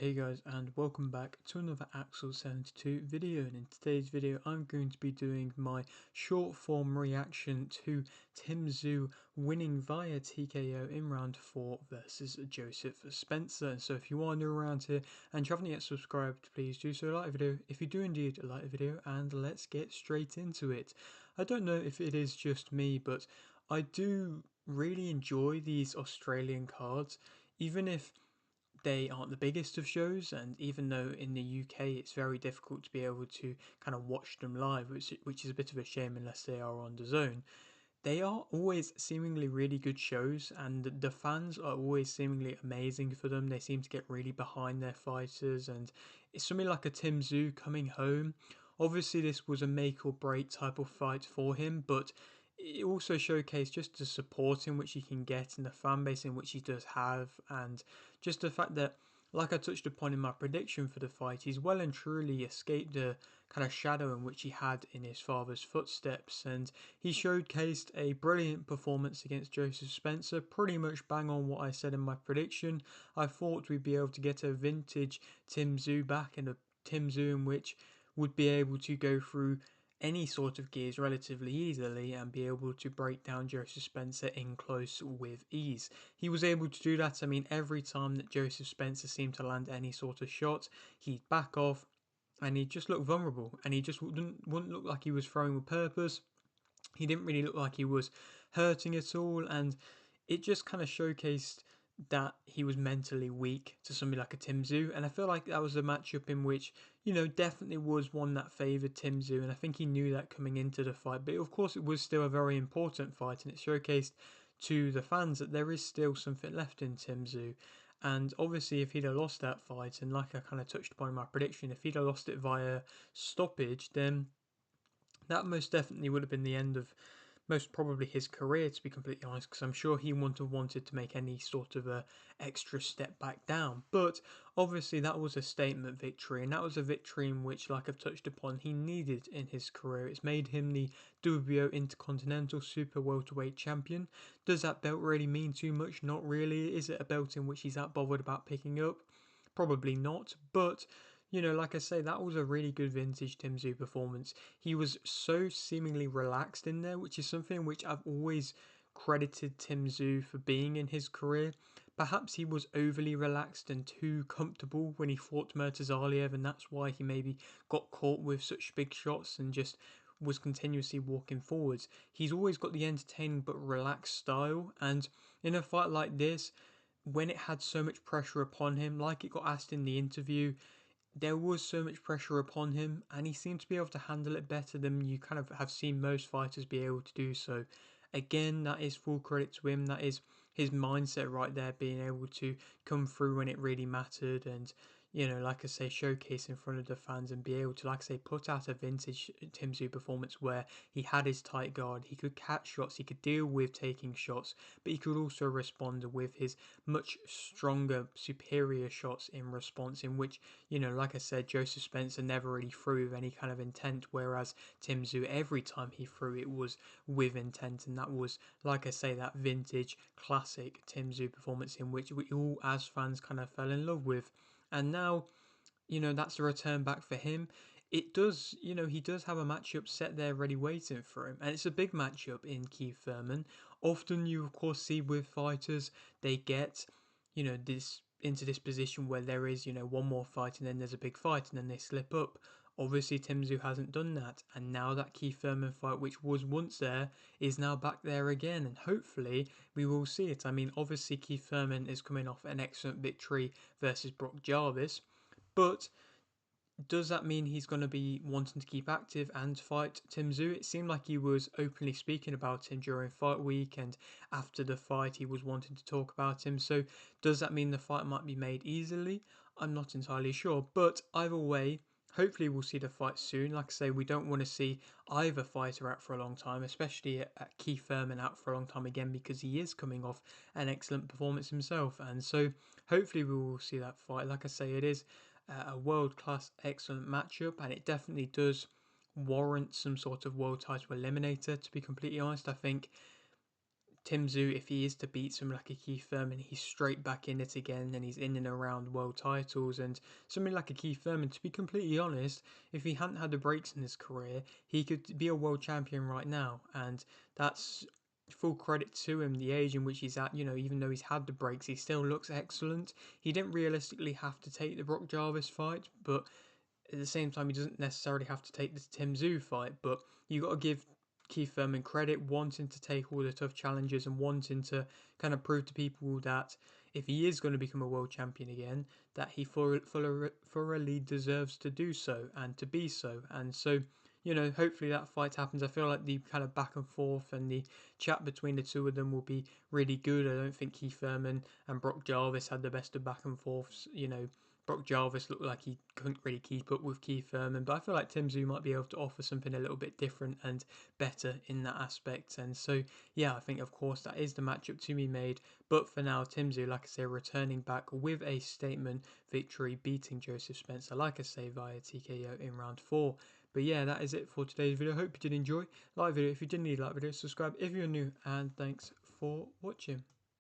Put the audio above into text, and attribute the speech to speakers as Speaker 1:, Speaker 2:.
Speaker 1: Hey guys, and welcome back to another Axel 72 video, and in today's video I'm going to be doing my short form reaction to Tszyu winning via TKO in round 4 versus Joseph Spencer. And so if you are new around here and you haven't yet subscribed, please do so, like the video if you do indeed like the video, and let's get straight into it. I don't know if it is just me, but I do really enjoy these Australian cards, even if they aren't the biggest of shows, and even though in the UK it's very difficult to be able to kind of watch them live, which is a bit of a shame unless they are on the zone, they are always seemingly really good shows, and the fans are always seemingly amazing for them. They seem to get really behind their fighters, and it's something like a Tszyu coming home. Obviously, this was a make or break type of fight for him, but it also showcased just the support in which he can get and the fan base in which he does have, and just the fact that, like I touched upon in my prediction for the fight, he's well and truly escaped the kind of shadow in which he had in his father's footsteps, and he showcased a brilliant performance against Joseph Spencer, pretty much bang on what I said in my prediction. I thought we'd be able to get a vintage Tszyu back, and a Tszyu in which would be able to go through any sort of gears relatively easily and be able to break down Joseph Spencer in close with ease. He was able to do that. I mean, every time that Joseph Spencer seemed to land any sort of shot, he'd back off and he just looked vulnerable, and he just wouldn't look like he was throwing with purpose. He didn't really look like he was hurting at all, and it just kind of showcased that he was mentally weak to somebody like a Tszyu. And I feel like that was a matchup in which, definitely was one that favoured Tszyu, and I think he knew that coming into the fight. But of course, it was still a very important fight, and it showcased to the fans that there is still something left in Tszyu. And obviously, if he'd have lost that fight, and like I kind of touched upon in my prediction, if he'd have lost it via stoppage, then that most definitely would have been the end of most probably his career, to be completely honest, because I'm sure he wouldn't have wanted to make any sort of a extra step back down. But obviously that was a statement victory, and that was a victory in which, like I've touched upon, he needed in his career. It's made him the WBO Intercontinental Super Welterweight Champion. Does that belt really mean too much? Not really. Is it a belt in which he's that bothered about picking up? Probably not, but like I say, that was a really good vintage Tszyu performance. He was so seemingly relaxed in there, which is something which I've always credited Tszyu for being in his career. Perhaps he was overly relaxed and too comfortable when he fought Murtazaliev, and that's why he maybe got caught with such big shots and just was continuously walking forwards. He's always got the entertaining but relaxed style, and in a fight like this, when it had so much pressure upon him, like it got asked in the interview, there was so much pressure upon him, and he seemed to be able to handle it better than you kind of have seen most fighters be able to do so. Again, that is full credit to him. That is his mindset right there, being able to come through when it really mattered, and like I say, showcase in front of the fans and be able to, like I say, put out a vintage Tszyu performance where he had his tight guard, he could catch shots, he could deal with taking shots, but he could also respond with his much stronger, superior shots in response, in which, like I said, Joseph Spencer never really threw with any kind of intent, whereas Tszyu, every time he threw, it was with intent, and that was, like I say, that vintage classic Tszyu performance in which we all as fans kind of fell in love with. And now, that's a return back for him. It does, he does have a matchup set there ready waiting for him, and it's a big matchup in Keith Thurman. Often you of course see with fighters, they get, this into this position where there is, one more fight and then there's a big fight and then they slip up. Obviously Tszyu hasn't done that, and now that Keith Thurman fight, which was once there, is now back there again, and hopefully we will see it. I mean, obviously Keith Thurman is coming off an excellent victory versus Brock Jarvis, but does that mean he's going to be wanting to keep active and fight Tszyu? It seemed like he was openly speaking about him during fight week, and after the fight he was wanting to talk about him. So does that mean the fight might be made easily? I'm not entirely sure, but either way, hopefully we'll see the fight soon. Like I say, we don't want to see either fighter out for a long time, especially Keith Thurman out for a long time again, because he is coming off an excellent performance himself. And so hopefully we will see that fight. Like I say, it is a world-class excellent matchup, and it definitely does warrant some sort of world title eliminator, to be completely honest. I think Tim Tszyu, if he is to beat someone like a Keith Thurman, he's straight back in it again, and he's in and around world titles. And something like a Keith Thurman, to be completely honest, if he hadn't had the breaks in his career, he could be a world champion right now. And that's full credit to him, the age in which he's at. Even though he's had the breaks, he still looks excellent. He didn't realistically have to take the Brock Jarvis fight, but at the same time, he doesn't necessarily have to take the Tim Tszyu fight. But you got to give Keith Thurman credit, wanting to take all the tough challenges and wanting to kind of prove to people that if he is going to become a world champion again, that he thoroughly deserves to do so and to be so. And so, hopefully that fight happens. I feel like the kind of back and forth and the chat between the two of them will be really good. I don't think Keith Thurman and Brock Jarvis had the best of back and forths. Brock Jarvis looked like he couldn't really keep up with Keith Thurman, but I feel like Tim Tszyu might be able to offer something a little bit different and better in that aspect. And so, yeah, I think of course that is the matchup to be made. But for now, Tim Tszyu, like I say, returning back with a statement victory, beating Joseph Spencer, like I say, via TKO in round 4. But yeah, that is it for today's video. Hope you did enjoy. Like the video if you did, like the video, subscribe if you're new, and thanks for watching.